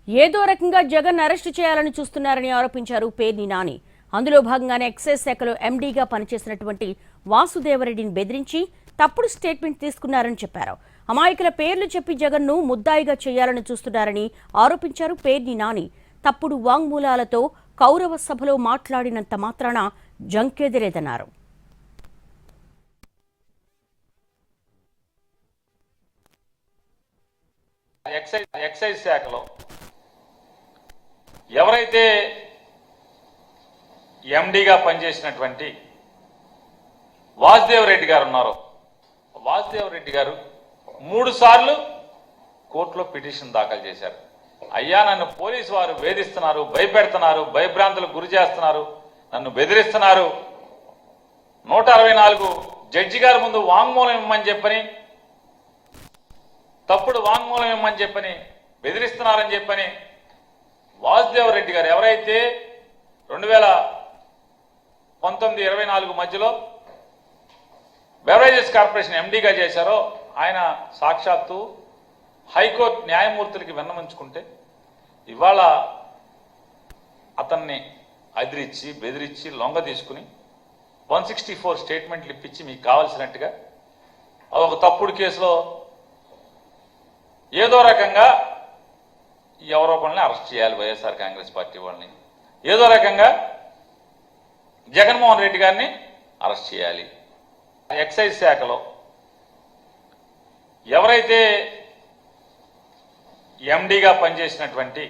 ఏదో రకంగా జగన్ అరెస్టు చేయాలని చూస్తున్నారని ఆరోపించారు పేర్ని నాని. అందులో భాగంగానే ఎక్సైజ్ శాఖలో ఎండీగా పనిచేసినటువంటి వాసుదేవరెడ్డిని బెదిరించి తప్పుడు స్టేట్మెంట్ తీసుకున్నారని చెప్పారు. అమాయకుల పేర్లు చెప్పి జగన్ను ముద్దాయిగా చేయాలని చూస్తున్నారని ఆరోపించారు పేర్ని నాని. తప్పుడు వాంగ్మూలాలతో కౌరవ సభలో మాట్లాడినంత మాత్రాన జంకెదిరేదన్నారు. ఎక్సైజ్ శాఖలో ఎవరైతే ఎండీగా పనిచేసినటువంటి వాసుదేవరెడ్డి గారు ఉన్నారో, వాసుదేవరెడ్డి గారు 3 సార్లు కోర్టులో పిటిషన్ దాఖలు చేశారు. అయ్యా, నన్ను పోలీసు వారు వేధిస్తున్నారు, భయపెడుతున్నారు, భయభ్రాంతులకు గురి చేస్తున్నారు, నన్ను బెదిరిస్తున్నారు, 164 జడ్జి గారి ముందు వాంగ్మూలం ఇమ్మని చెప్పని, తప్పుడు వాంగ్మూలం ఇమ్మని చెప్పని బెదిరిస్తున్నారని చెప్పని వాసుదేవరెడ్డి గారు ఎవరైతే 2019-24 మధ్యలో బెవరేజెస్ కార్పొరేషన్ ఎండీగా చేశారో, ఆయన సాక్షాత్తు హైకోర్టు న్యాయమూర్తులకి విన్నవించుకుంటే ఇవాళ అతన్ని అదిరించి బెదిరించి లొంగ తీసుకుని 164 స్టేట్మెంట్లు ఇప్పించి మీకు కావాల్సినట్టుగా ఒక తప్పుడు కేసులో ఏదో రకంగా ఎవరో ఒకరిని అరెస్ట్ చేయాలి, వైఎస్ఆర్ కాంగ్రెస్ పార్టీ వాళ్ళని, ఏదో రకంగా జగన్మోహన్ రెడ్డి గారిని అరెస్ట్ చేయాలి. ఎక్సైజ్ శాఖలో ఎవరైతే ఎండీగా పనిచేసినటువంటి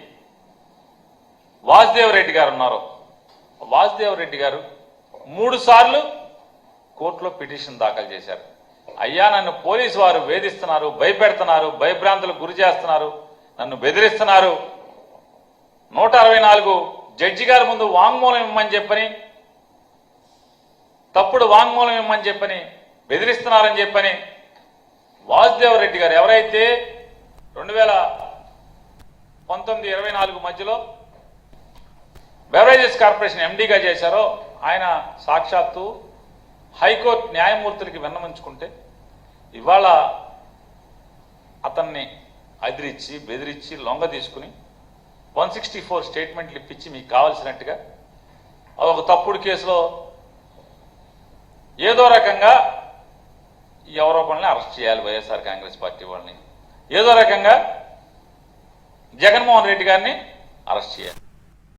వాసుదేవరెడ్డి గారు ఉన్నారో, వాసుదేవరెడ్డి గారు 3 సార్లు కోర్టులో పిటిషన్ దాఖలు చేశారు. అయ్యా, నన్ను పోలీసు వారు వేధిస్తున్నారు, భయపెడుతున్నారు, భయభ్రాంతులకు గురి చేస్తున్నారు, నన్ను బెదిరిస్తున్నారు, 164 జడ్జి గారి ముందు వాంగ్మూలం ఇమ్మని చెప్పని, తప్పుడు వాంగ్మూలం ఇమ్మని చెప్పని బెదిరిస్తున్నారని చెప్పని వాసుదేవరెడ్డి గారు ఎవరైతే 2019-24 మధ్యలో బెవరేజెస్ కార్పొరేషన్ ఎండీగా చేశారో, ఆయన సాక్షాత్తు హైకోర్టు న్యాయమూర్తులకి విన్నవించుకుంటే ఇవాళ అతన్ని అదిరించి బెదిరించి లొంగ తీసుకుని 164 స్టేట్మెంట్లు ఇప్పించి మీకు కావాల్సినట్టుగా ఒక తప్పుడు కేసులో ఏదో రకంగా ఎవరో ఒకరిని అరెస్ట్ చేయాలి, వైఎస్ఆర్ కాంగ్రెస్ పార్టీ వాళ్ళని, ఏదో రకంగా జగన్మోహన్ రెడ్డి గారిని అరెస్ట్ చేయాలి.